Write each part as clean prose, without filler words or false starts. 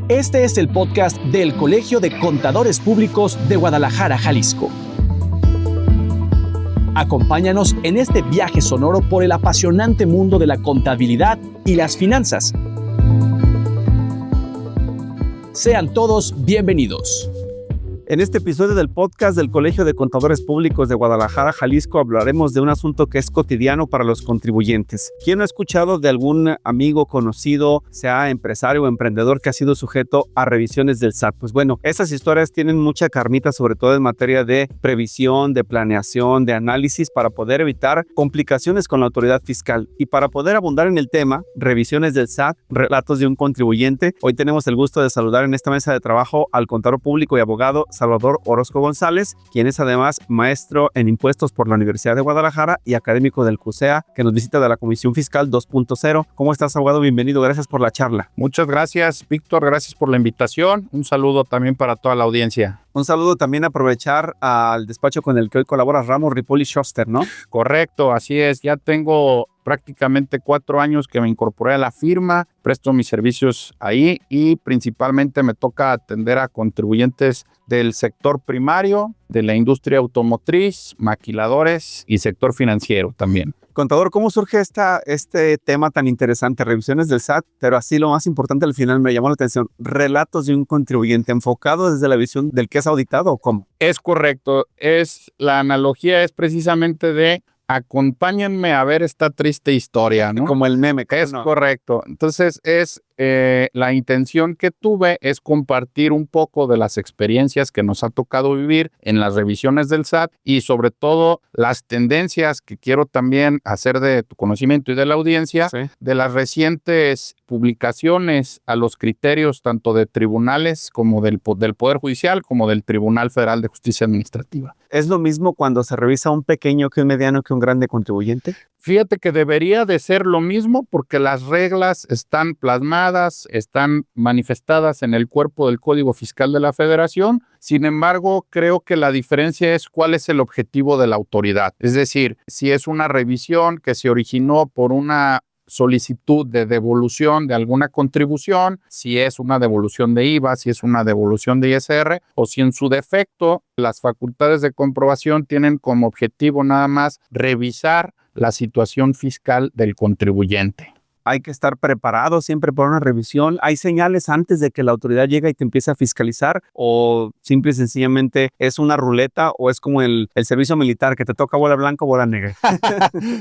Este es el podcast del Colegio de Contadores Públicos de Guadalajara, Jalisco. Acompáñanos en este viaje sonoro por el apasionante mundo de la contabilidad y las finanzas. Sean todos bienvenidos. En este episodio del podcast del Colegio de Contadores Públicos de Guadalajara, Jalisco, hablaremos de un asunto que es cotidiano para los contribuyentes. ¿Quién no ha escuchado de algún amigo conocido, sea empresario o emprendedor, que ha sido sujeto a revisiones del SAT? Pues bueno, esas historias tienen mucha carnita, sobre todo en materia de previsión, de planeación, de análisis, para poder evitar complicaciones con la autoridad fiscal. Y para poder abundar en el tema, revisiones del SAT, relatos de un contribuyente, hoy tenemos el gusto de saludar en esta mesa de trabajo al contador público y abogado Salvador Orozco González, quien es además maestro en impuestos por la Universidad de Guadalajara y académico del CUSEA, que nos visita de la Comisión Fiscal 2.0. ¿Cómo estás, abogado? Bienvenido, gracias por la charla. Muchas gracias, Víctor, gracias por la invitación. Un saludo también para toda la audiencia. Un saludo también, aprovechar al despacho con el que hoy colabora, Ramos, Ripoll & Schuster, ¿no? Correcto, así es. Ya tengo prácticamente 4 años que me incorporé a la firma, presto mis servicios ahí y principalmente me toca atender a contribuyentes del sector primario, de la industria automotriz, maquiladores y sector financiero también. Contador, ¿cómo surge este tema tan interesante? Revisiones del SAT, pero así lo más importante al final me llamó la atención. Relatos de un contribuyente enfocado desde la visión del que es auditado, ¿o cómo? Es correcto. La analogía es precisamente de acompáñenme a ver esta triste historia, ¿no? Como el meme. Es correcto. Entonces, la intención que tuve es compartir un poco de las experiencias que nos ha tocado vivir en las revisiones del SAT y sobre todo las tendencias que quiero también hacer de tu conocimiento y de la audiencia, sí, de las recientes publicaciones a los criterios tanto de tribunales como del Poder Judicial como del Tribunal Federal de Justicia Administrativa. ¿Es lo mismo cuando se revisa un pequeño que un mediano que un grande contribuyente? Fíjate que debería de ser lo mismo porque las reglas están plasmadas, están manifestadas en el cuerpo del Código Fiscal de la Federación. Sin embargo, creo que la diferencia es cuál es el objetivo de la autoridad. Es decir, si es una revisión que se originó por una solicitud de devolución de alguna contribución, si es una devolución de IVA, si es una devolución de ISR, o si en su defecto las facultades de comprobación tienen como objetivo nada más revisar la situación fiscal del contribuyente. Hay que estar preparado siempre para una revisión. ¿Hay señales antes de que la autoridad llegue y te empiece a fiscalizar? ¿O simple y sencillamente es una ruleta o es como el servicio militar que te toca bola blanca o bola negra?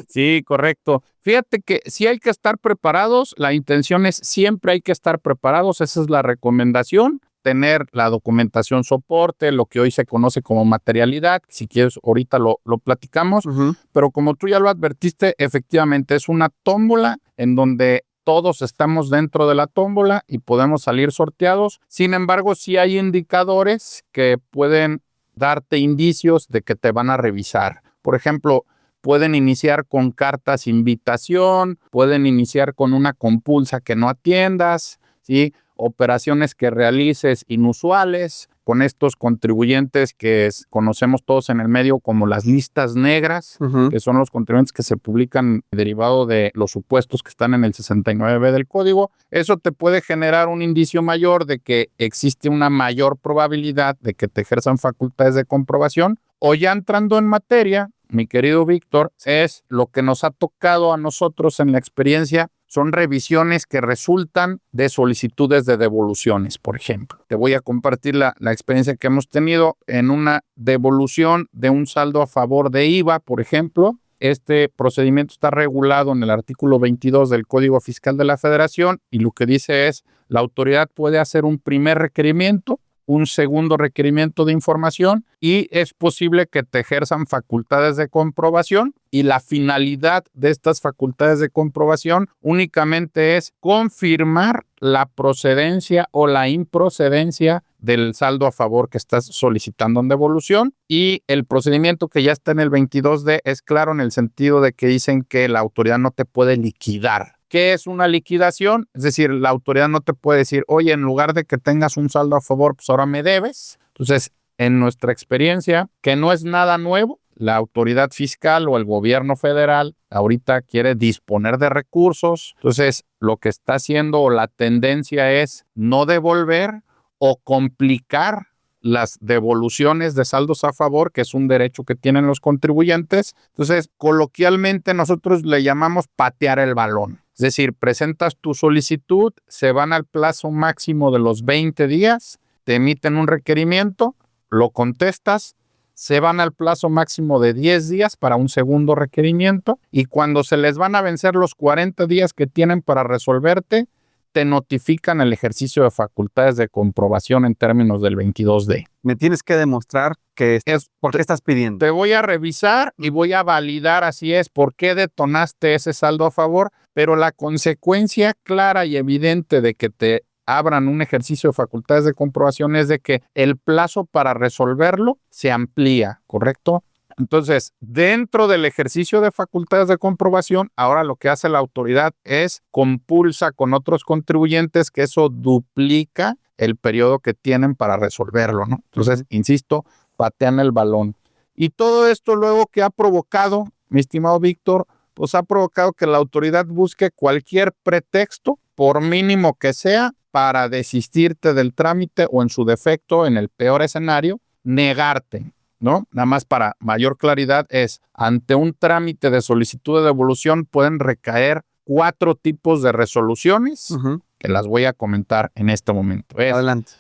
Sí, correcto. Fíjate que sí hay que estar preparados. La intención es siempre hay que estar preparados. Esa es la recomendación. Tener la documentación soporte, lo que hoy se conoce como materialidad. Si quieres, ahorita lo platicamos. Pero como tú ya lo advertiste, efectivamente es una tómbola en donde todos estamos dentro de la tómbola y podemos salir sorteados. Sin embargo, sí hay indicadores que pueden darte indicios de que te van a revisar. Por ejemplo, pueden iniciar con cartas invitación, pueden iniciar con una compulsa que no atiendas, ¿sí? Operaciones que realices inusuales con estos contribuyentes que conocemos todos en el medio como las listas negras, que son los contribuyentes que se publican derivado de los supuestos que están en el 69B del código. Eso te puede generar un indicio mayor de que existe una mayor probabilidad de que te ejerzan facultades de comprobación. O ya entrando en materia, mi querido Víctor, es lo que nos ha tocado a nosotros en la experiencia. Son revisiones que resultan de solicitudes de devoluciones, por ejemplo. Te voy a compartir la experiencia que hemos tenido en una devolución de un saldo a favor de IVA, por ejemplo. Este procedimiento está regulado en el artículo 22 del Código Fiscal de la Federación y lo que dice es, la autoridad puede hacer un primer requerimiento, un segundo requerimiento de información y es posible que te ejerzan facultades de comprobación y la finalidad de estas facultades de comprobación únicamente es confirmar la procedencia o la improcedencia del saldo a favor que estás solicitando en devolución y el procedimiento que ya está en el 22D es claro en el sentido de que dicen que la autoridad no te puede liquidar. ¿Qué es una liquidación? Es decir, la autoridad no te puede decir, oye, en lugar de que tengas un saldo a favor, pues ahora me debes. Entonces, en nuestra experiencia, que no es nada nuevo, la autoridad fiscal o el gobierno federal ahorita quiere disponer de recursos. Entonces, lo que está haciendo o la tendencia es no devolver o complicar las devoluciones de saldos a favor, que es un derecho que tienen los contribuyentes. Entonces, coloquialmente nosotros le llamamos patear el balón. Es decir, presentas tu solicitud, se van al plazo máximo de los 20 días, te emiten un requerimiento, lo contestas, se van al plazo máximo de 10 días para un segundo requerimiento y cuando se les van a vencer los 40 días que tienen para resolverte, te notifican el ejercicio de facultades de comprobación en términos del 22D. Me tienes que demostrar que es por qué estás pidiendo. Te voy a revisar y voy a validar, así es, por qué detonaste ese saldo a favor, pero la consecuencia clara y evidente de que te abran un ejercicio de facultades de comprobación es de que el plazo para resolverlo se amplía, ¿correcto? Entonces, dentro del ejercicio de facultades de comprobación, ahora lo que hace la autoridad es compulsa con otros contribuyentes que eso duplica el periodo que tienen para resolverlo, ¿no? Entonces, insisto, patean el balón. Y todo esto luego que ha provocado, mi estimado Víctor, pues ha provocado que la autoridad busque cualquier pretexto, por mínimo que sea, para desistirte del trámite o en su defecto, en el peor escenario, negarte, ¿no? Nada más para mayor claridad es, ante un trámite de solicitud de devolución pueden recaer 4 tipos de resoluciones que las voy a comentar en este momento. Adelante.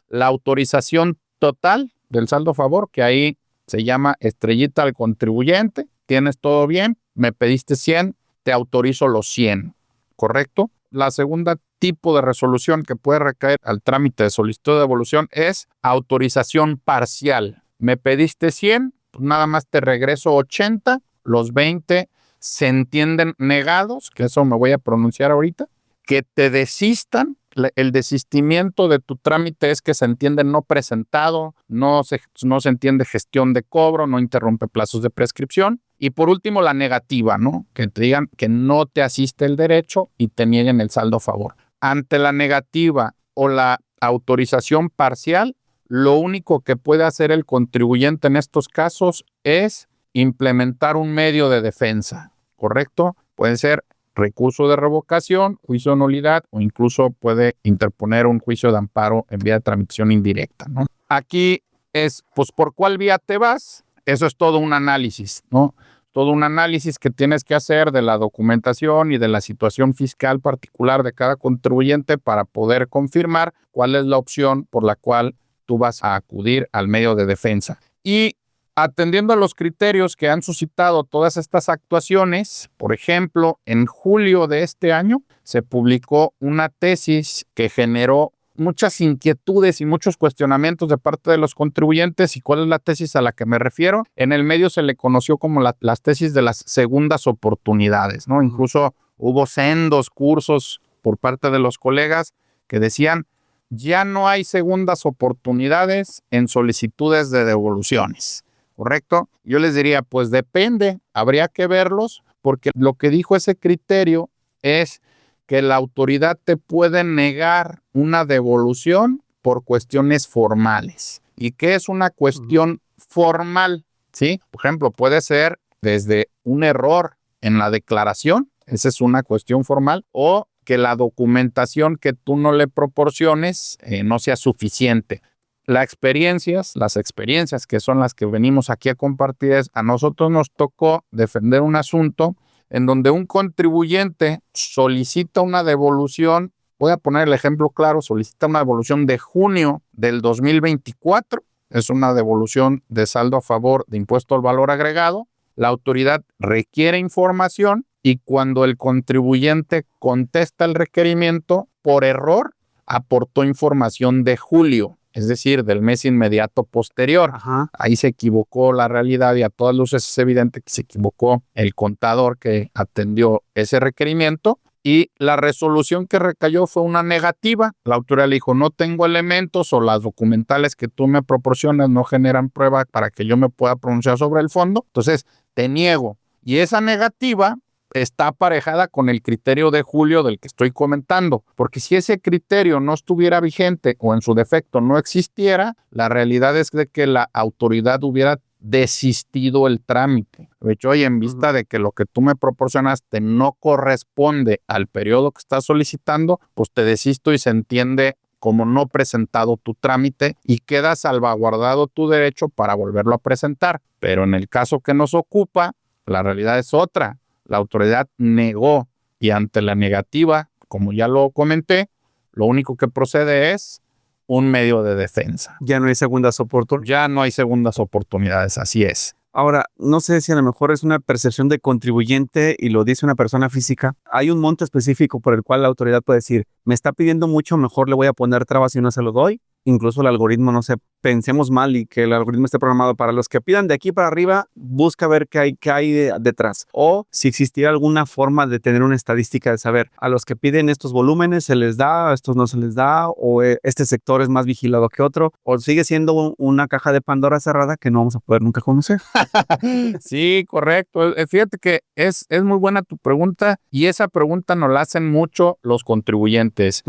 La autorización total del saldo a favor, que ahí se llama estrellita al contribuyente, tienes todo bien, me pediste 100, te autorizo los 100, ¿correcto? La segunda tipo de resolución que puede recaer al trámite de solicitud de devolución es autorización parcial. Me pediste 100, pues nada más te regreso 80, los 20 se entienden negados, que eso me voy a pronunciar ahorita, que te desistan. El desistimiento de tu trámite es que se entiende no presentado, no se entiende gestión de cobro, no interrumpe plazos de prescripción. Y por último, la negativa, ¿no? Que te digan que no te asiste el derecho y te nieguen el saldo a favor. Ante la negativa o la autorización parcial, lo único que puede hacer el contribuyente en estos casos es implementar un medio de defensa, ¿correcto? Puede ser recurso de revocación, juicio de nulidad o incluso puede interponer un juicio de amparo en vía de tramitación indirecta, ¿no? Aquí es, pues, ¿por cuál vía te vas? Eso es todo un análisis, ¿no? Todo un análisis que tienes que hacer de la documentación y de la situación fiscal particular de cada contribuyente para poder confirmar cuál es la opción por la cual tú vas a acudir al medio de defensa. Y atendiendo a los criterios que han suscitado todas estas actuaciones, por ejemplo, en julio de este año se publicó una tesis que generó muchas inquietudes y muchos cuestionamientos de parte de los contribuyentes. ¿Y cuál es la tesis a la que me refiero? En el medio se le conoció como las tesis de las segundas oportunidades, ¿no? Incluso hubo sendos cursos por parte de los colegas que decían, ya no hay segundas oportunidades en solicitudes de devoluciones, ¿correcto? Yo les diría, pues depende, habría que verlos, porque lo que dijo ese criterio es que la autoridad te puede negar una devolución por cuestiones formales. ¿Y qué es una cuestión formal? ¿Sí? Por ejemplo, puede ser desde un error en la declaración, esa es una cuestión formal, o que la documentación que tú no le proporciones no sea suficiente. Las experiencias que son las que venimos aquí a compartir, a nosotros nos tocó defender un asunto en donde un contribuyente solicita una devolución, voy a poner el ejemplo claro, solicita una devolución de junio del 2024, es una devolución de saldo a favor de impuesto al valor agregado, la autoridad requiere información y cuando el contribuyente contesta el requerimiento, por error, aportó información de julio, es decir, del mes inmediato posterior. Ajá. Ahí se equivocó la realidad y a todas luces es evidente que se equivocó el contador que atendió ese requerimiento y la resolución que recayó fue una negativa. La autoridad le dijo, no tengo elementos o las documentales que tú me proporcionas no generan prueba para que yo me pueda pronunciar sobre el fondo, entonces te niego. Y esa negativa está aparejada con el criterio de julio del que estoy comentando, porque si ese criterio no estuviera vigente o en su defecto no existiera, la realidad es de que la autoridad hubiera desistido el trámite. De hecho, oye, en vista de que lo que tú me proporcionaste no corresponde al periodo que estás solicitando, pues te desisto y se entiende como no presentado tu trámite y queda salvaguardado tu derecho para volverlo a presentar. Pero en el caso que nos ocupa, la realidad es otra. La autoridad negó y ante la negativa, como ya lo comenté, lo único que procede es un medio de defensa. Ya no hay segundas oportunidades. Ya no hay segundas oportunidades, así es. Ahora, no sé si a lo mejor es una percepción de contribuyente y lo dice una persona física. Hay un monto específico por el cual la autoridad puede decir, me está pidiendo mucho, mejor le voy a poner trabas y no se lo doy. Incluso el algoritmo, no sé, pensemos mal y que el algoritmo esté programado para los que pidan de aquí para arriba, busca ver qué hay detrás. O si existiera alguna forma de tener una estadística de saber a los que piden estos volúmenes se les da, a estos no se les da, o este sector es más vigilado que otro, o sigue siendo una caja de Pandora cerrada que no vamos a poder nunca conocer. Sí, correcto. Fíjate que es muy buena tu pregunta y esa pregunta nos la hacen mucho los contribuyentes.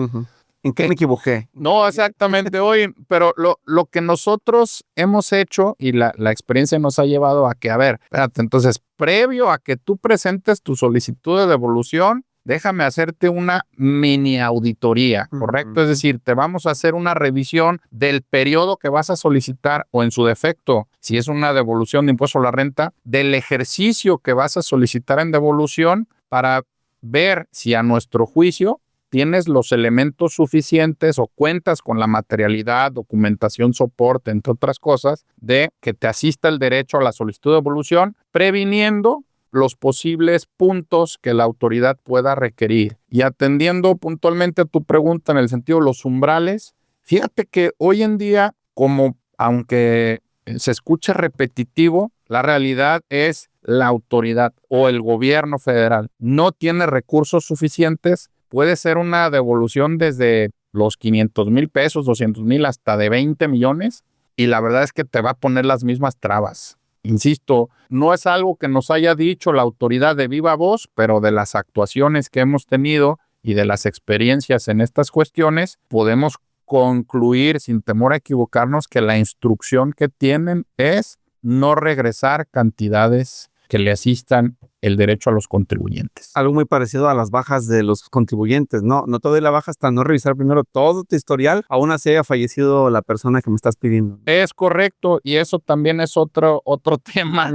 ¿En qué me equivoqué? No, exactamente hoy, pero lo que nosotros hemos hecho y la experiencia nos ha llevado a que, a ver, espérate, entonces, previo a que tú presentes tu solicitud de devolución, déjame hacerte una mini auditoría, ¿correcto? Es decir, te vamos a hacer una revisión del periodo que vas a solicitar o en su defecto, si es una devolución de impuesto a la renta, del ejercicio que vas a solicitar en devolución para ver si a nuestro juicio tienes los elementos suficientes o cuentas con la materialidad, documentación, soporte, entre otras cosas, de que te asista el derecho a la solicitud de devolución, previniendo los posibles puntos que la autoridad pueda requerir. Y atendiendo puntualmente a tu pregunta en el sentido de los umbrales, fíjate que hoy en día, como aunque se escuche repetitivo, la realidad es la autoridad o el gobierno federal no tiene recursos suficientes. Puede ser una devolución desde los 500,000 pesos, 200,000 hasta de 20 millones. Y la verdad es que te va a poner las mismas trabas. Insisto, no es algo que nos haya dicho la autoridad de viva voz, pero de las actuaciones que hemos tenido y de las experiencias en estas cuestiones, podemos concluir sin temor a equivocarnos que la instrucción que tienen es no regresar cantidades que le asistan el derecho a los contribuyentes. Algo muy parecido a las bajas de los contribuyentes, ¿no? No te doy la baja hasta no revisar primero todo tu historial, aún así haya fallecido la persona que me estás pidiendo. Es correcto, y eso también es otro tema,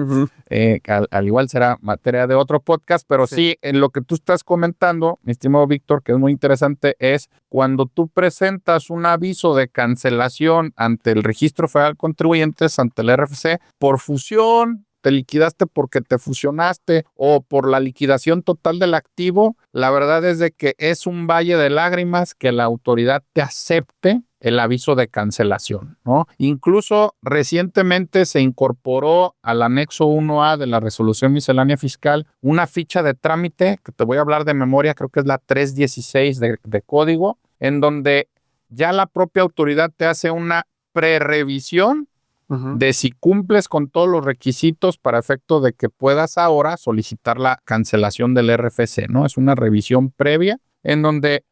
al igual será materia de otro podcast, pero sí, en lo que tú estás comentando, mi estimado Víctor, que es muy interesante, es cuando tú presentas un aviso de cancelación ante el Registro Federal de Contribuyentes, ante el RFC, por fusión, te liquidaste porque te fusionaste o por la liquidación total del activo, la verdad es de que es un valle de lágrimas que la autoridad te acepte el aviso de cancelación, ¿no? Incluso recientemente se incorporó al anexo 1A de la resolución miscelánea fiscal una ficha de trámite, que te voy a hablar de memoria, creo que es la 316 de código, en donde ya la propia autoridad te hace una prerevisión de si cumples con todos los requisitos para efecto de que puedas ahora solicitar la cancelación del RFC, ¿no? Es una revisión previa en donde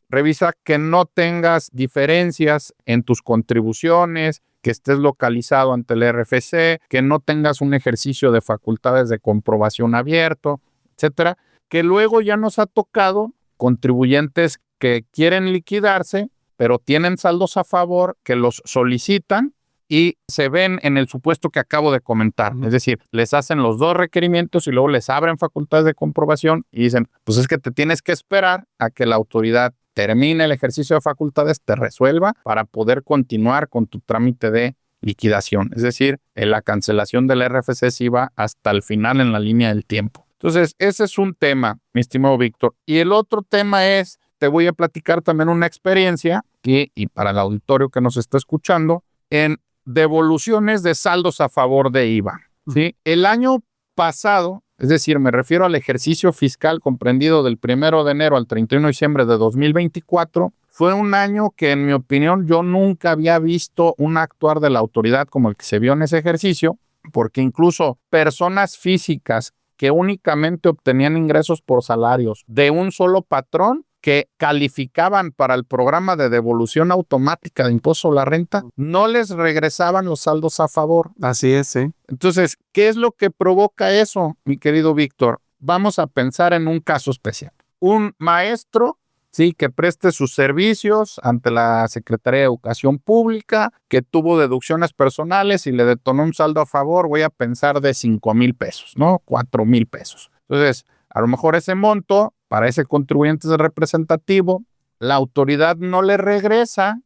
revisa que no tengas diferencias en tus contribuciones, que estés localizado ante el RFC, que no tengas un ejercicio de facultades de comprobación abierto, etcétera, que luego ya nos ha tocado contribuyentes que quieren liquidarse, pero tienen saldos a favor, que los solicitan y se ven en el supuesto que acabo de comentar. Es decir, les hacen los dos requerimientos y luego les abren facultades de comprobación y dicen, pues es que te tienes que esperar a que la autoridad termine el ejercicio de facultades, te resuelva para poder continuar con tu trámite de liquidación. Es decir, la cancelación del RFC sí va hasta el final en la línea del tiempo. Entonces, ese es un tema, mi estimado Víctor. Y el otro tema es, te voy a platicar también una experiencia que, y para el auditorio que nos está escuchando, en devoluciones de saldos a favor de IVA. ¿Sí? El año pasado, es decir, me refiero al ejercicio fiscal comprendido del 1 de enero al 31 de diciembre de 2024, fue un año que, en mi opinión, yo nunca había visto un actuar de la autoridad como el que se vio en ese ejercicio, porque incluso personas físicas que únicamente obtenían ingresos por salarios de un solo patrón que calificaban para el programa de devolución automática de impuesto a la renta, no les regresaban los saldos a favor. Así es, sí. Entonces, ¿qué es lo que provoca eso, mi querido Víctor? Vamos a pensar en un caso especial. Un maestro, sí, que preste sus servicios ante la Secretaría de Educación Pública, que tuvo deducciones personales y le detonó un saldo a favor, voy a pensar de 5,000 pesos, ¿no? 4,000 pesos. Entonces, a lo mejor ese monto para ese contribuyente es representativo, la autoridad no le regresa,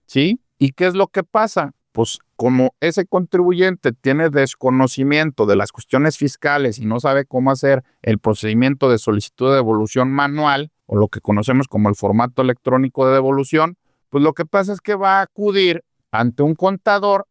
¿sí? ¿Y qué es lo que pasa? Pues como ese contribuyente tiene desconocimiento de las cuestiones fiscales y no sabe cómo hacer el procedimiento de solicitud de devolución manual, o lo que conocemos como el formato electrónico de devolución, pues lo que pasa es que va a acudir ante un contador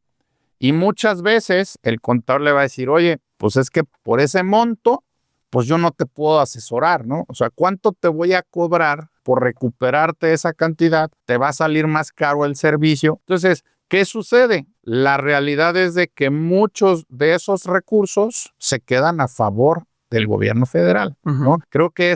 y muchas veces el contador le va a decir, oye, pues es que por ese monto, pues yo no te puedo asesorar, ¿no? O sea, ¿cuánto te voy a cobrar por recuperarte esa cantidad? Te va a salir más caro el servicio. Entonces, ¿qué sucede? La realidad es de que muchos de esos recursos se quedan a favor del gobierno federal, ¿no? Creo que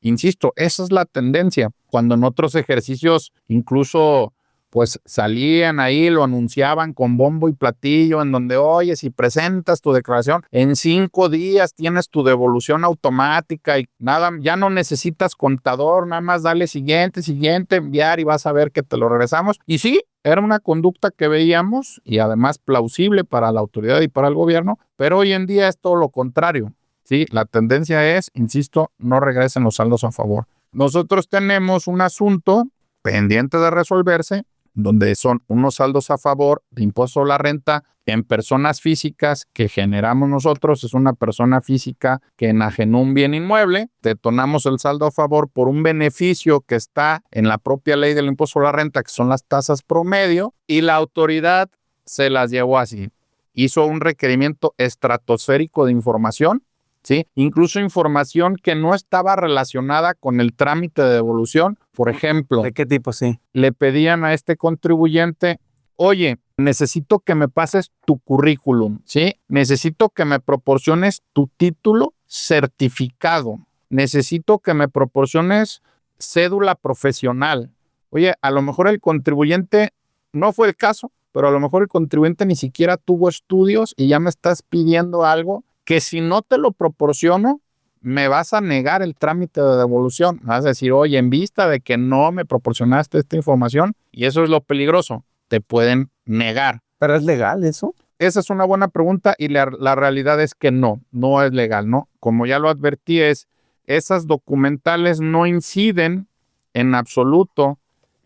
insisto, esa es la tendencia. Cuando en otros ejercicios incluso pues salían ahí, lo anunciaban con bombo y platillo, en donde, oye, si presentas tu declaración, en 5 días tienes tu devolución automática y nada, ya no necesitas contador, nada más dale siguiente, enviar y vas a ver que te lo regresamos. Y sí, era una conducta que veíamos y además plausible para la autoridad y para el gobierno, pero hoy en día es todo lo contrario. Sí, la tendencia es, insisto, no regresen los saldos a favor. Nosotros tenemos un asunto pendiente de resolverse, donde son unos saldos a favor de impuesto a la renta en personas físicas que generamos nosotros. Es una persona física que enajenó un bien inmueble, detonamos el saldo a favor por un beneficio que está en la propia ley del impuesto a la renta, que son las tasas promedio, y la autoridad se las llevó así. Hizo un requerimiento estratosférico de información, ¿sí? Incluso información que no estaba relacionada con el trámite de devolución. Por ejemplo, ¿de qué tipo? Sí. Le pedían a este contribuyente, oye, necesito que me pases tu currículum, ¿sí? Necesito que me proporciones tu título certificado. Necesito que me proporciones cédula profesional. Oye, a lo mejor el contribuyente, no fue el caso, pero a lo mejor el contribuyente ni siquiera tuvo estudios y ya me estás pidiendo algo que si no te lo proporciono, me vas a negar el trámite de devolución. Vas a decir, oye, en vista de que no me proporcionaste esta información, y eso es lo peligroso, te pueden negar. ¿Pero es legal eso? Esa es una buena pregunta y la realidad es que no es legal, ¿no? Como ya lo advertí, esas documentales no inciden en absoluto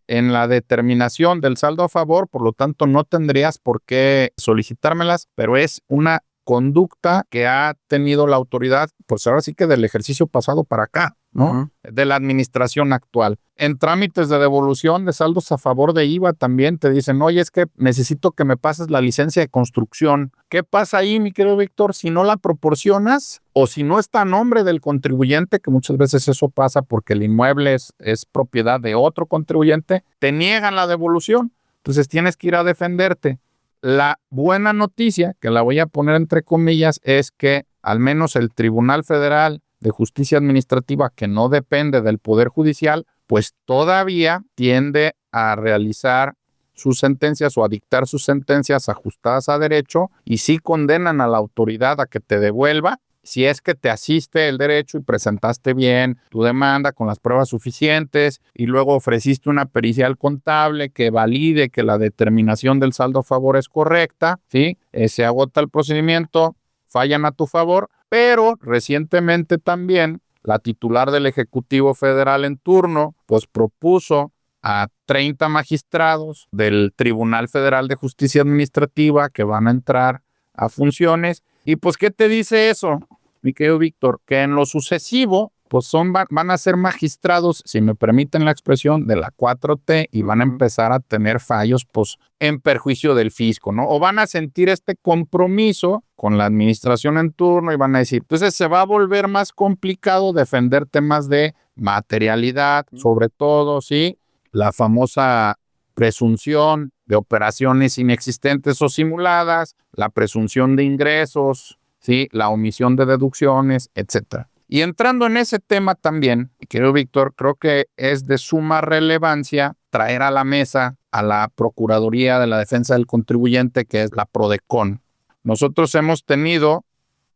en la determinación del saldo a favor, por lo tanto no tendrías por qué solicitármelas, pero es una conducta que ha tenido la autoridad, pues ahora sí que del ejercicio pasado para acá, ¿no? De la administración actual. En trámites de devolución de saldos a favor de IVA también te dicen, oye, es que necesito que me pases la licencia de construcción. ¿Qué pasa ahí, mi querido Víctor? Si no la proporcionas o si no está a nombre del contribuyente, que muchas veces eso pasa porque el inmueble es propiedad de otro contribuyente, te niegan la devolución. Entonces tienes que ir a defenderte. La buena noticia, que la voy a poner entre comillas, es que al menos el Tribunal Federal de Justicia Administrativa, que no depende del Poder Judicial, pues todavía tiende a realizar sus sentencias o a dictar sus sentencias ajustadas a derecho y sí condenan a la autoridad a que te devuelva si es que te asiste el derecho y presentaste bien tu demanda con las pruebas suficientes y luego ofreciste una pericial contable que valide que la determinación del saldo a favor es correcta, ¿sí? Se agota el procedimiento, fallan a tu favor, pero recientemente también la titular del Ejecutivo Federal en turno pues propuso a 30 magistrados del Tribunal Federal de Justicia Administrativa que van a entrar a funciones. Y pues, ¿qué te dice eso, mi querido Víctor? Que en lo sucesivo, pues van a ser magistrados, si me permiten la expresión, de la 4T y van a empezar a tener fallos, pues, en perjuicio del fisco, ¿no? O van a sentir este compromiso con la administración en turno y van a decir, entonces se va a volver más complicado defender temas de materialidad, sobre todo, ¿sí? La famosa presunción de operaciones inexistentes o simuladas, la presunción de ingresos, ¿sí? La omisión de deducciones, etc. Y entrando en ese tema también, querido Víctor, creo que es de suma relevancia traer a la mesa a la Procuraduría de la Defensa del Contribuyente, que es la PRODECON. Nosotros hemos tenido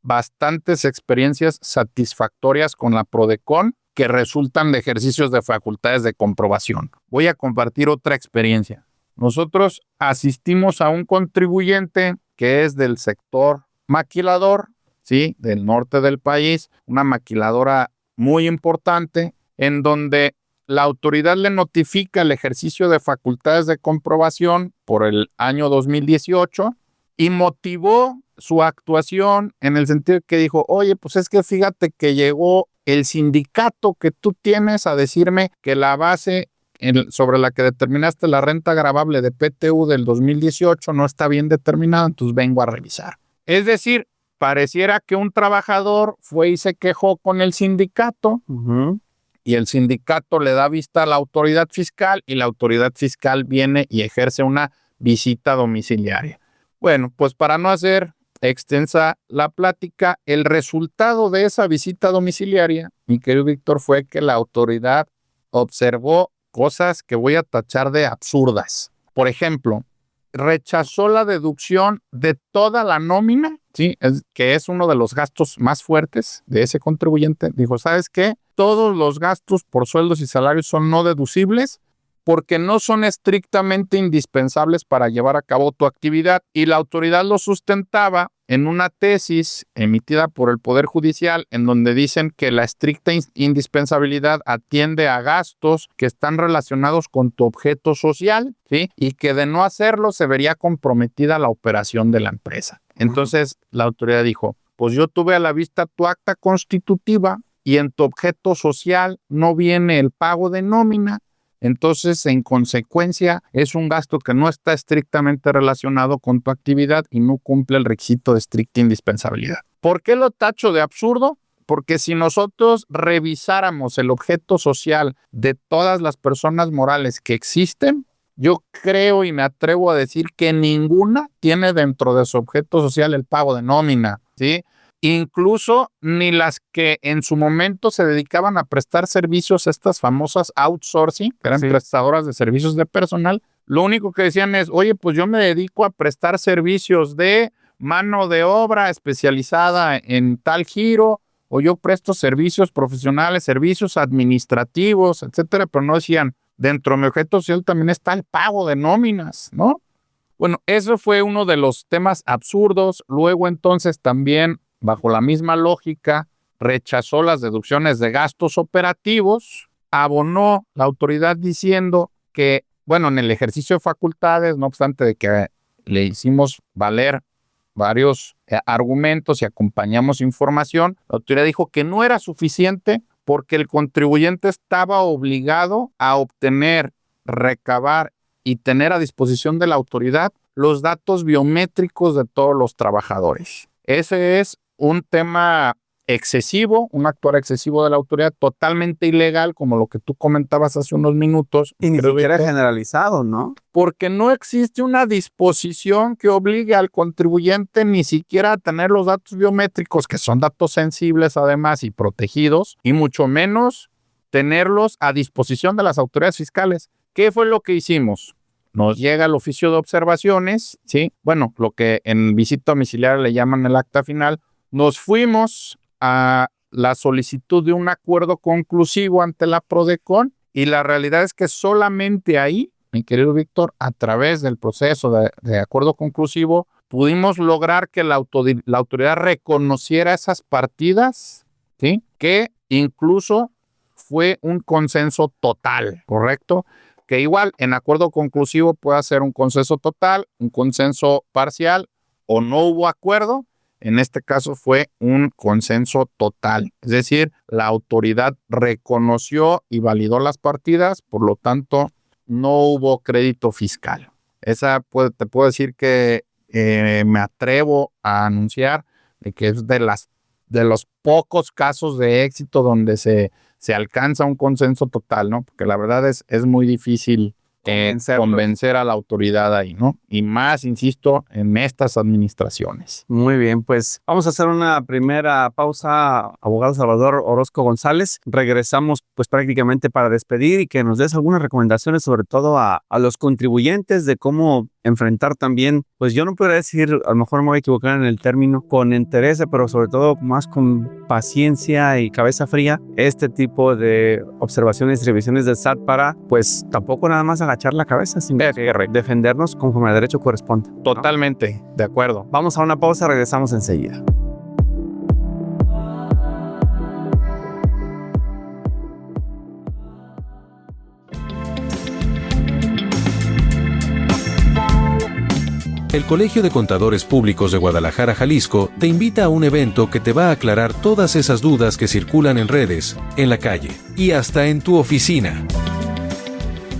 bastantes experiencias satisfactorias con la PRODECON que resultan de ejercicios de facultades de comprobación. Voy a compartir otra experiencia. Nosotros asistimos a un contribuyente que es del sector maquilador, ¿sí? Del norte del país, una maquiladora muy importante, en donde la autoridad le notifica el ejercicio de facultades de comprobación por el año 2018 y motivó su actuación en el sentido que dijo, oye, pues es que fíjate que llegó el sindicato que tú tienes a decirme que la base sobre la que determinaste la renta gravable de PTU del 2018 no está bien determinada, entonces vengo a revisar. Es decir, pareciera que un trabajador fue y se quejó con el sindicato y el sindicato le da vista a la autoridad fiscal y la autoridad fiscal viene y ejerce una visita domiciliaria. Bueno, pues para no hacer extensa la plática, el resultado de esa visita domiciliaria, mi querido Víctor, fue que la autoridad observó cosas que voy a tachar de absurdas. Por ejemplo, rechazó la deducción de toda la nómina, ¿sí? Que es uno de los gastos más fuertes de ese contribuyente. Dijo, ¿sabes qué? Todos los gastos por sueldos y salarios son no deducibles porque no son estrictamente indispensables para llevar a cabo tu actividad. Y la autoridad lo sustentaba en una tesis emitida por el Poder Judicial en donde dicen que la estricta indispensabilidad atiende a gastos que están relacionados con tu objeto social, ¿sí? Y que de no hacerlo se vería comprometida la operación de la empresa. Entonces la autoridad dijo, pues yo tuve a la vista tu acta constitutiva y en tu objeto social no viene el pago de nómina. Entonces, en consecuencia, es un gasto que no está estrictamente relacionado con tu actividad y no cumple el requisito de estricta indispensabilidad. ¿Por qué lo tacho de absurdo? Porque si nosotros revisáramos el objeto social de todas las personas morales que existen, yo creo y me atrevo a decir que ninguna tiene dentro de su objeto social el pago de nómina, ¿sí? Incluso ni las que en su momento se dedicaban a prestar servicios, estas famosas outsourcing, que eran prestadoras de servicios de personal, lo único que decían es, oye, pues yo me dedico a prestar servicios de mano de obra especializada en tal giro, o yo presto servicios profesionales, servicios administrativos, etcétera, pero no decían, dentro de mi objeto social también está el pago de nóminas, ¿no? Bueno, eso fue uno de los temas absurdos. Luego entonces también, bajo la misma lógica, rechazó las deducciones de gastos operativos, abonó la autoridad diciendo que, bueno, en el ejercicio de facultades, no obstante de que le hicimos valer varios argumentos y acompañamos información, la autoridad dijo que no era suficiente porque el contribuyente estaba obligado a obtener, recabar y tener a disposición de la autoridad los datos biométricos de todos los trabajadores. Ese es un tema excesivo, un actuar excesivo de la autoridad, totalmente ilegal, como lo que tú comentabas hace unos minutos. Y ni siquiera generalizado, ¿no? Porque no existe una disposición que obligue al contribuyente ni siquiera a tener los datos biométricos, que son datos sensibles además y protegidos, y mucho menos tenerlos a disposición de las autoridades fiscales. ¿Qué fue lo que hicimos? Nos llega el oficio de observaciones, ¿sí? Bueno, lo que en visita domiciliaria le llaman el acta final. Nos fuimos a la solicitud de un acuerdo conclusivo ante la PRODECON y la realidad es que solamente ahí, mi querido Víctor, a través del proceso de acuerdo conclusivo, pudimos lograr que la autoridad reconociera esas partidas, ¿sí? Que incluso fue un consenso total, ¿correcto? Que igual en acuerdo conclusivo puede ser un consenso total, un consenso parcial o no hubo acuerdo. En este caso fue un consenso total. Es decir, la autoridad reconoció y validó las partidas, por lo tanto no hubo crédito fiscal. Te puedo decir que me atrevo a anunciar de que es de los pocos casos de éxito donde se alcanza un consenso total, ¿no? Porque la verdad es muy difícil convencer a la autoridad ahí, ¿no? Y más, insisto, en estas administraciones. Muy bien, pues vamos a hacer una primera pausa, abogado Salvador Orozco González. Regresamos pues prácticamente para despedir y que nos des algunas recomendaciones, sobre todo a los contribuyentes, de cómo enfrentar también, pues yo no podría decir, a lo mejor me voy a equivocar en el término, con interés, pero sobre todo más con paciencia y cabeza fría, este tipo de observaciones y revisiones del SAT para, pues tampoco nada más agachar la cabeza, sino defendernos conforme al derecho corresponde, ¿no? Totalmente, de acuerdo. Vamos a una pausa, regresamos enseguida. El Colegio de Contadores Públicos de Guadalajara, Jalisco, te invita a un evento que te va a aclarar todas esas dudas que circulan en redes, en la calle y hasta en tu oficina.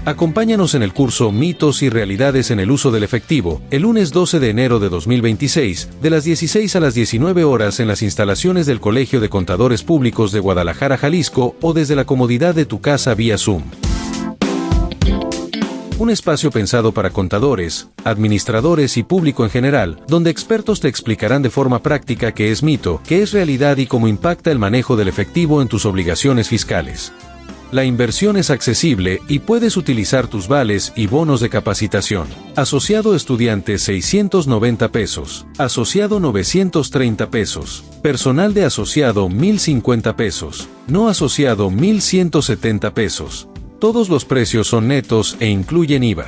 Acompáñanos en el curso Mitos y Realidades en el Uso del Efectivo, el lunes 12 de enero de 2026, de las 16 a las 19 horas en las instalaciones del Colegio de Contadores Públicos de Guadalajara, Jalisco, o desde la comodidad de tu casa vía Zoom. Un espacio pensado para contadores, administradores y público en general, donde expertos te explicarán de forma práctica qué es mito, qué es realidad y cómo impacta el manejo del efectivo en tus obligaciones fiscales. La inversión es accesible y puedes utilizar tus vales y bonos de capacitación. Asociado estudiante 690 pesos. Asociado 930 pesos. Personal de asociado 1050 pesos. No asociado 1170 pesos. Todos los precios son netos e incluyen IVA.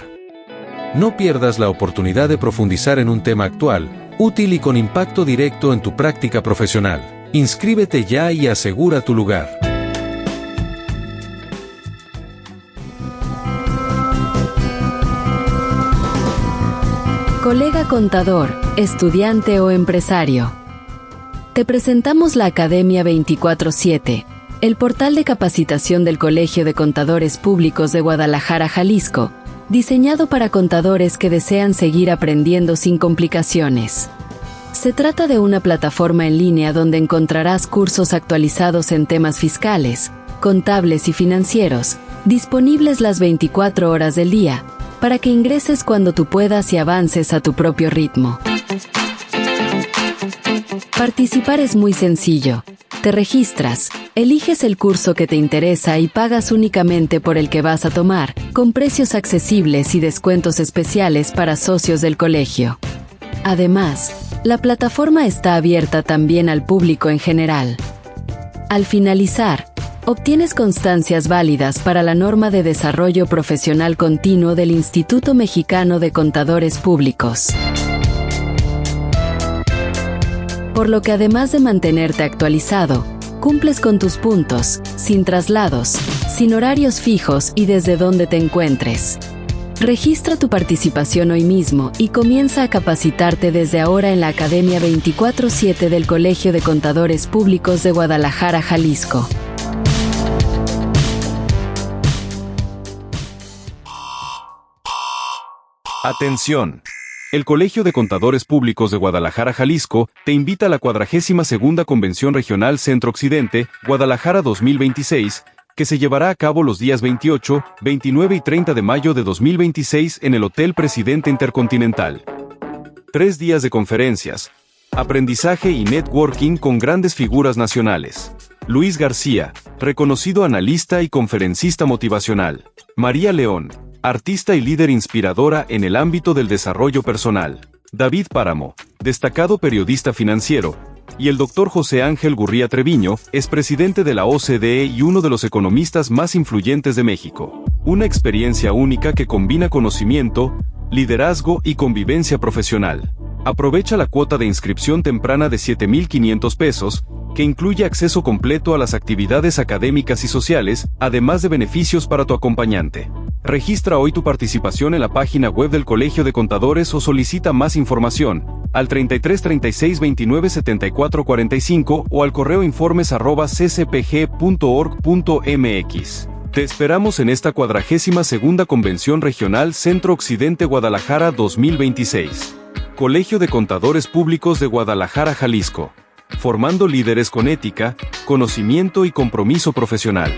No pierdas la oportunidad de profundizar en un tema actual, útil y con impacto directo en tu práctica profesional. Inscríbete ya y asegura tu lugar. Colega contador, estudiante o empresario. Te presentamos la Academia 24/7, el portal de capacitación del Colegio de Contadores Públicos de Guadalajara, Jalisco, diseñado para contadores que desean seguir aprendiendo sin complicaciones. Se trata de una plataforma en línea donde encontrarás cursos actualizados en temas fiscales, contables y financieros, disponibles las 24 horas del día, para que ingreses cuando tú puedas y avances a tu propio ritmo. Participar es muy sencillo. Te registras, eliges el curso que te interesa y pagas únicamente por el que vas a tomar, con precios accesibles y descuentos especiales para socios del colegio. Además, la plataforma está abierta también al público en general. Al finalizar, obtienes constancias válidas para la norma de desarrollo profesional continuo del Instituto Mexicano de Contadores Públicos. Por lo que además de mantenerte actualizado, cumples con tus puntos, sin traslados, sin horarios fijos y desde donde te encuentres. Registra tu participación hoy mismo y comienza a capacitarte desde ahora en la Academia 24/7 del Colegio de Contadores Públicos de Guadalajara, Jalisco. Atención. El Colegio de Contadores Públicos de Guadalajara, Jalisco, te invita a la 42ª Convención Regional Centro Occidente, Guadalajara 2026, que se llevará a cabo los días 28, 29 y 30 de mayo de 2026 en el Hotel Presidente Intercontinental. 3 días de conferencias, aprendizaje y networking con grandes figuras nacionales. Luis García, reconocido analista y conferencista motivacional. María León, artista y líder inspiradora en el ámbito del desarrollo personal. David Páramo, destacado periodista financiero. Y el Dr. José Ángel Gurría Treviño, es presidente de la OCDE y uno de los economistas más influyentes de México. Una experiencia única que combina conocimiento, liderazgo y convivencia profesional. Aprovecha la cuota de inscripción temprana de 7,500 pesos, que incluye acceso completo a las actividades académicas y sociales, además de beneficios para tu acompañante. Registra hoy tu participación en la página web del Colegio de Contadores o solicita más información al 33 36 29 74 45 o al correo informes@ccpg.org.mx. Te esperamos en esta 42ª Convención Regional Centro Occidente Guadalajara 2026. Colegio de Contadores Públicos de Guadalajara, Jalisco. Formando líderes con ética, conocimiento y compromiso profesional.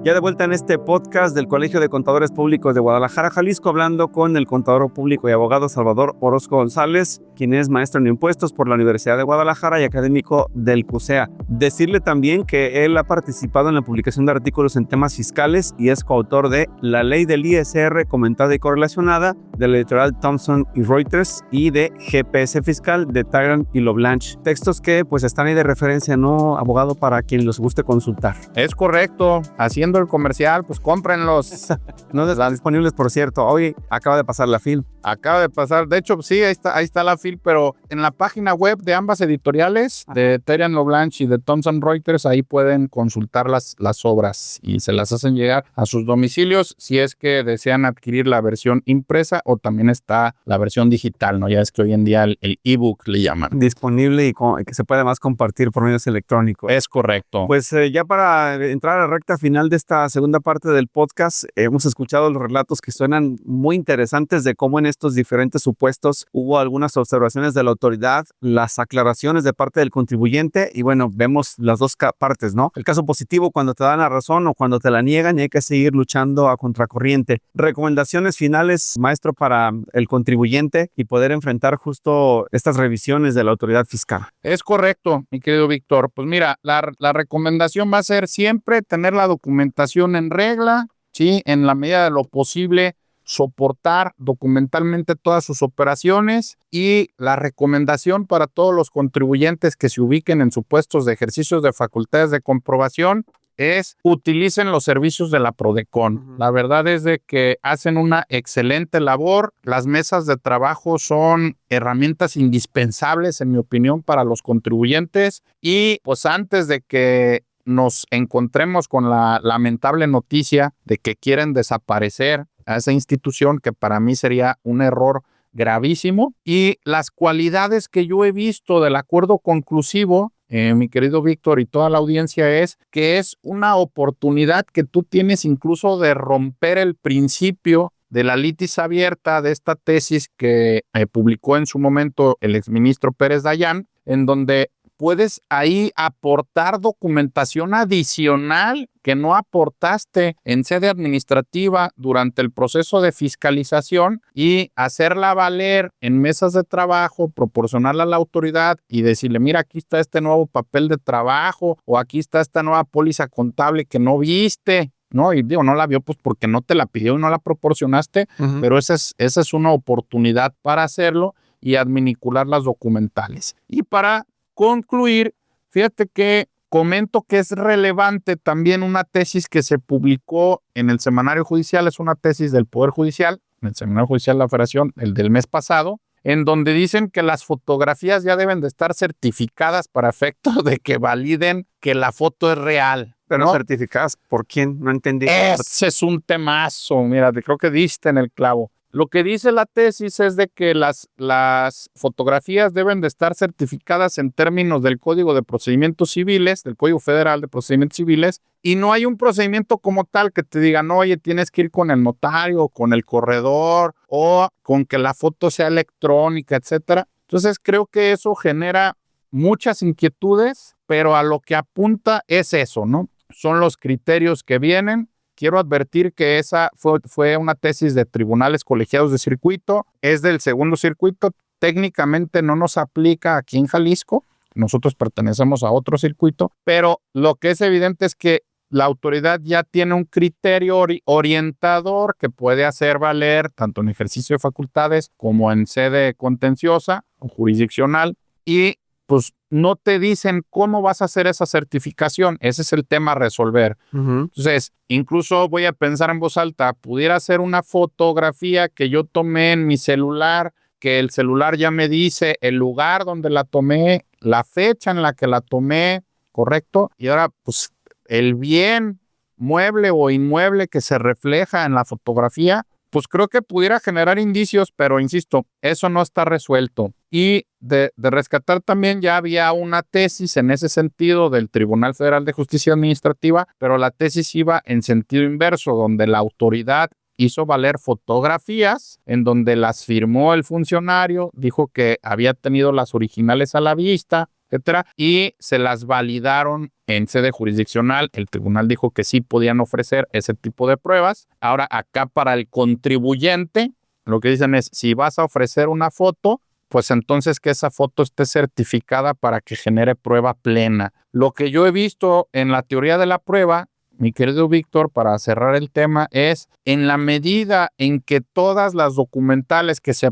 Ya de vuelta en este podcast del Colegio de Contadores Públicos de Guadalajara, Jalisco, hablando con el contador público y abogado Salvador Orozco González, quien es maestro en impuestos por la Universidad de Guadalajara y académico del CUSEA. Decirle también que él ha participado en la publicación de artículos en temas fiscales y es coautor de La Ley del ISR comentada y correlacionada, de la editorial Thomson y Reuters, y de GPS Fiscal de Tyrant y LeBlanc. Textos que pues están ahí de referencia, ¿no, abogado? Para quien los guste consultar. Es correcto. Haciendo el comercial, pues cómprenlos. No están disponibles, por cierto. Hoy acaba de pasar la FIL. Acaba de pasar. De hecho, sí, ahí está la FIL, pero en la página web de ambas editoriales, de Tyrant LeBlanc y de Thomson Reuters, ahí pueden consultar las obras y se las hacen llegar a sus domicilios si es que desean adquirir la versión impresa, o también está la versión digital, ¿no? Ya es que hoy en día el ebook le llaman. Disponible y que se puede además compartir por medios electrónicos. Es correcto. Pues ya para entrar a la recta final de esta segunda parte del podcast, hemos escuchado los relatos que suenan muy interesantes de cómo en estos diferentes supuestos hubo algunas observaciones de la autoridad, las aclaraciones de parte del contribuyente y bueno, vemos las dos partes, ¿no? El caso positivo cuando te dan la razón o cuando te la niegan y hay que seguir luchando a contracorriente. Recomendaciones finales, maestro, para el contribuyente y poder enfrentar justo estas revisiones de la autoridad fiscal. Es correcto, mi querido Víctor. Pues mira, la recomendación va a ser siempre tener la documentación en regla, ¿sí? En la medida de lo posible, soportar documentalmente todas sus operaciones, y la recomendación para todos los contribuyentes que se ubiquen en supuestos de ejercicios de facultades de comprobación es utilicen los servicios de la Prodecon. La verdad es de que hacen una excelente labor. Las mesas de trabajo son herramientas indispensables, en mi opinión, para los contribuyentes, y pues antes de que nos encontremos con la lamentable noticia de que quieren desaparecer a esa institución, que para mí sería un error gravísimo, y las cualidades que yo he visto del acuerdo conclusivo, mi querido Víctor y toda la audiencia, es que es una oportunidad que tú tienes incluso de romper el principio de la litis abierta de esta tesis que publicó en su momento el exministro Pérez Dayán, en donde puedes ahí aportar documentación adicional que no aportaste en sede administrativa durante el proceso de fiscalización y hacerla valer en mesas de trabajo, proporcionarla a la autoridad y decirle, mira, aquí está este nuevo papel de trabajo o aquí está esta nueva póliza contable que no viste, ¿no? Y digo, no la vio pues porque no te la pidió y no la proporcionaste, pero esa es una oportunidad para hacerlo y adminicular las documentales. Y para concluir, fíjate que comento que es relevante también una tesis que se publicó en el Semanario Judicial, es una tesis del Poder Judicial, en el Semanario Judicial de la Federación, el del mes pasado, en donde dicen que las fotografías ya deben de estar certificadas para efecto de que validen que la foto es real. Pero ¿no? ¿Certificadas por quién? No entendí. Ese es un temazo, mira, creo que diste en el clavo. Lo que dice la tesis es de que las fotografías deben de estar certificadas en términos del Código de Procedimientos Civiles, del Código Federal de Procedimientos Civiles, y no hay un procedimiento como tal que te digan, oye, tienes que ir con el notario, con el corredor, o con que la foto sea electrónica, etcétera. Entonces creo que eso genera muchas inquietudes, pero a lo que apunta es eso, ¿no? Son los criterios que vienen. Quiero advertir que esa fue una tesis de tribunales colegiados de circuito, es del segundo circuito, técnicamente no nos aplica aquí en Jalisco, nosotros pertenecemos a otro circuito, pero lo que es evidente es que la autoridad ya tiene un criterio orientador que puede hacer valer tanto en ejercicio de facultades como en sede contenciosa o jurisdiccional, y pues no te dicen cómo vas a hacer esa certificación. Ese es el tema a resolver. Entonces, incluso voy a pensar en voz alta, pudiera ser una fotografía que yo tomé en mi celular, que el celular ya me dice el lugar donde la tomé, la fecha en la que la tomé, ¿correcto? Y ahora, pues, el bien mueble o inmueble que se refleja en la fotografía, pues creo que pudiera generar indicios, pero insisto, eso no está resuelto. Y de rescatar también ya había una tesis en ese sentido del Tribunal Federal de Justicia Administrativa, pero la tesis iba en sentido inverso, donde la autoridad hizo valer fotografías en donde las firmó el funcionario, dijo que había tenido las originales a la vista, etcétera, y se las validaron en sede jurisdiccional. El tribunal dijo que sí podían ofrecer ese tipo de pruebas. Ahora, acá para el contribuyente, lo que dicen es, si vas a ofrecer una foto, pues entonces que esa foto esté certificada para que genere prueba plena. Lo que yo he visto en la teoría de la prueba, mi querido Víctor, para cerrar el tema, es en la medida en que todas las documentales que se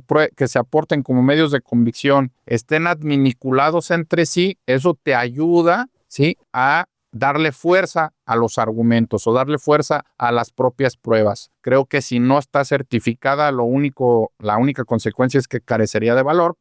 aporten como medios de convicción estén adminiculados entre sí, eso te ayuda, ¿sí?, a darle fuerza a los argumentos o darle fuerza a las propias pruebas. Creo que si no está certificada, la única consecuencia es que carecería de valor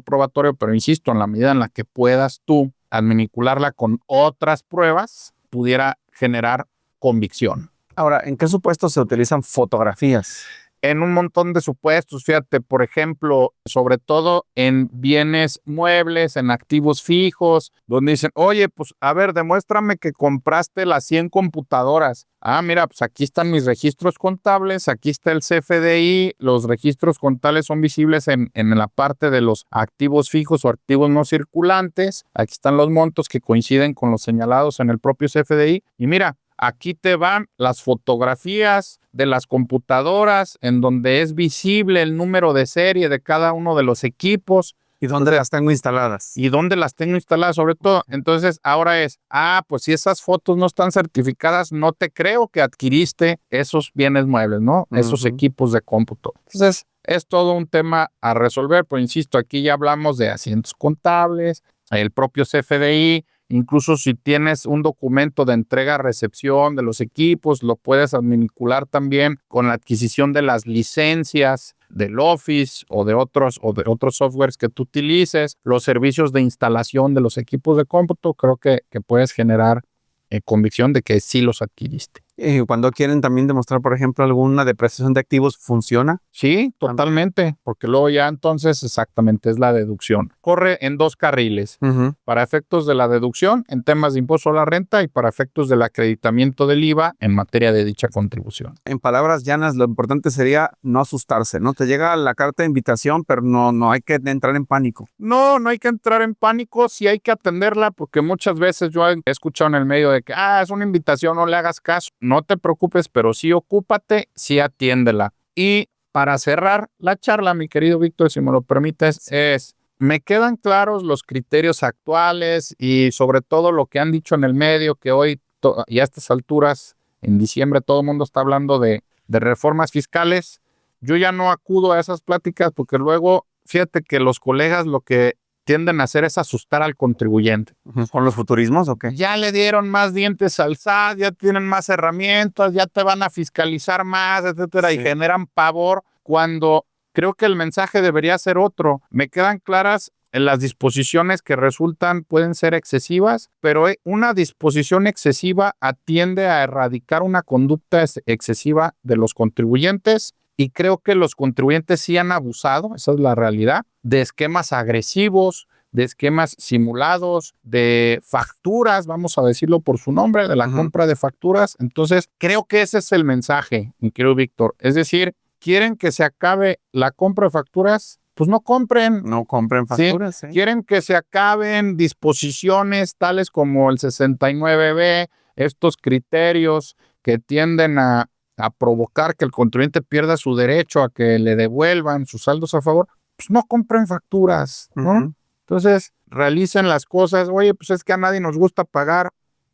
probatorio, pero insisto, en la medida en la que puedas tú adminicularla con otras pruebas, pudiera generar convicción. Ahora, ¿en qué supuestos se utilizan fotografías? En un montón de supuestos, fíjate, por ejemplo, sobre todo en bienes muebles, en activos fijos, donde dicen, oye, pues a ver, demuéstrame que compraste las 100 computadoras. Ah, mira, pues aquí están mis registros contables, aquí está el CFDI, los registros contables son visibles en la parte de los activos fijos o activos no circulantes, aquí están los montos que coinciden con los señalados en el propio CFDI, y mira, aquí te van las fotografías de las computadoras en donde es visible el número de serie de cada uno de los equipos. ¿Y dónde las tengo instaladas? Y dónde las tengo instaladas, sobre todo. Entonces, ahora es, pues si esas fotos no están certificadas, no te creo que adquiriste esos bienes muebles, ¿no? Esos equipos de cómputo. Entonces, es todo un tema a resolver, pero insisto, aquí ya hablamos de asientos contables, el propio CFDI. Incluso si tienes un documento de entrega-recepción de los equipos, lo puedes adminicular también con la adquisición de las licencias del Office o de otros softwares que tú utilices, los servicios de instalación de los equipos de cómputo. Creo que puedes generar convicción de que sí los adquiriste. Cuando quieren también demostrar, por ejemplo, alguna depreciación de activos, ¿funciona? Sí, totalmente, porque luego ya entonces exactamente es la deducción. Corre en dos carriles, para efectos de la deducción en temas de impuesto a la renta y para efectos del acreditamiento del IVA en materia de dicha contribución. En palabras llanas, lo importante sería no asustarse, ¿no? Te llega la carta de invitación, pero no hay que entrar en pánico. No hay que entrar en pánico, sí hay que atenderla, porque muchas veces yo he escuchado en el medio de que, es una invitación, no le hagas caso. No te preocupes, pero sí ocúpate, sí atiéndela. Y para cerrar la charla, mi querido Víctor, si me lo permites, me quedan claros los criterios actuales y sobre todo lo que han dicho en el medio, que hoy y a estas alturas, en diciembre, todo el mundo está hablando de reformas fiscales. Yo ya no acudo a esas pláticas porque luego, fíjate que los colegas lo que tienden a hacer es asustar al contribuyente. ¿Con los futurismos o qué? Ya le dieron más dientes al SAT, ya tienen más herramientas, ya te van a fiscalizar más, etcétera, y generan pavor, cuando creo que el mensaje debería ser otro. Me quedan claras las disposiciones que pueden ser excesivas, pero una disposición excesiva atiende a erradicar una conducta excesiva de los contribuyentes. Y creo que los contribuyentes sí han abusado, esa es la realidad, de esquemas agresivos, de esquemas simulados, de facturas, vamos a decirlo por su nombre, de la compra de facturas. Entonces, creo que ese es el mensaje, mi querido Víctor. Es decir, ¿quieren que se acabe la compra de facturas? Pues no compren. No compren facturas. ¿Sí? ¿Quieren que se acaben disposiciones tales como el 69B, estos criterios que tienden a provocar que el contribuyente pierda su derecho a que le devuelvan sus saldos a favor? Pues no compren facturas, ¿no? Entonces, realicen las cosas. Oye, pues es que a nadie nos gusta pagar.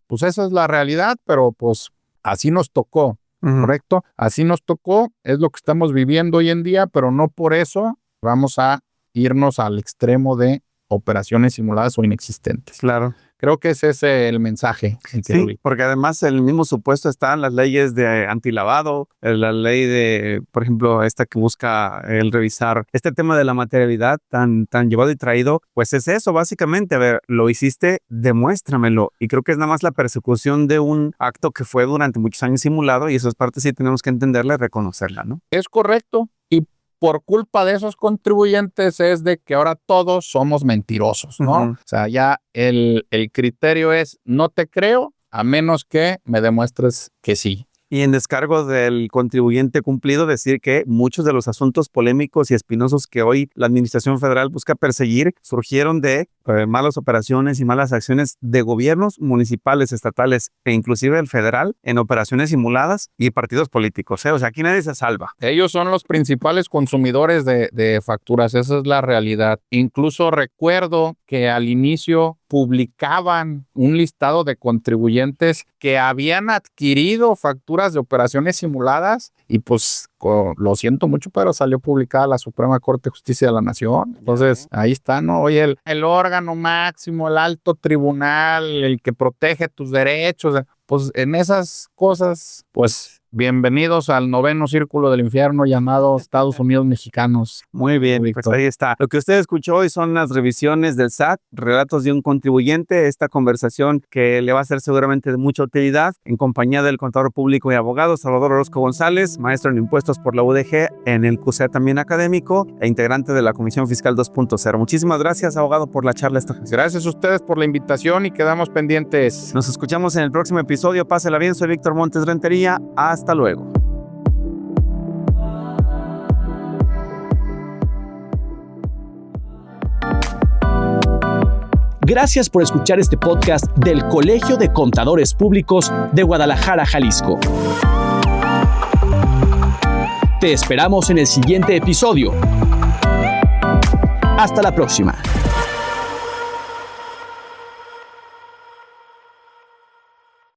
Pues esa es la realidad, pero pues así nos tocó, ¿correcto? Así nos tocó, es lo que estamos viviendo hoy en día, pero no por eso vamos a irnos al extremo de operaciones simuladas o inexistentes. Claro. Creo que ese es el mensaje. Sí, porque además en el mismo supuesto están las leyes de antilavado, la ley de, por ejemplo, esta que busca el revisar este tema de la materialidad tan llevado y traído, pues es eso básicamente. A ver, lo hiciste, demuéstramelo. Y creo que es nada más la persecución de un acto que fue durante muchos años simulado, y esas partes sí tenemos que entenderla y reconocerla, ¿no? Es correcto. Y por culpa de esos contribuyentes es de que ahora todos somos mentirosos, ¿no? O sea, ya el criterio es no te creo a menos que me demuestres que sí. Y en descargo del contribuyente cumplido, decir que muchos de los asuntos polémicos y espinosos que hoy la Administración Federal busca perseguir surgieron de malas operaciones y malas acciones de gobiernos municipales, estatales e inclusive el federal en operaciones simuladas y partidos políticos, ¿eh? O sea, aquí nadie se salva. Ellos son los principales consumidores de facturas, esa es la realidad. Incluso recuerdo que al inicio publicaban un listado de contribuyentes que habían adquirido facturas de operaciones simuladas y pues lo siento mucho, pero salió publicada la Suprema Corte de Justicia de la Nación. Entonces, ahí está, ¿no? Oye, el órgano máximo, el alto tribunal, el que protege tus derechos, pues en esas cosas, pues bienvenidos al 9º círculo del infierno llamado Estados Unidos Mexicanos. Muy bien, pues ahí está. Lo que usted escuchó hoy son las revisiones del SAT, relatos de un contribuyente, esta conversación que le va a ser seguramente de mucha utilidad en compañía del contador público y abogado Salvador Orozco González, maestro en impuestos por la UDG, en el CUSEA también académico e integrante de la Comisión Fiscal 2.0. Muchísimas gracias, abogado, por la charla. Gracias a ustedes por la invitación y quedamos pendientes. Nos escuchamos en el próximo episodio. Pásela bien, soy Víctor Montes Rentería. Hasta luego. Gracias por escuchar este podcast del Colegio de Contadores Públicos de Guadalajara, Jalisco. Te esperamos en el siguiente episodio. Hasta la próxima.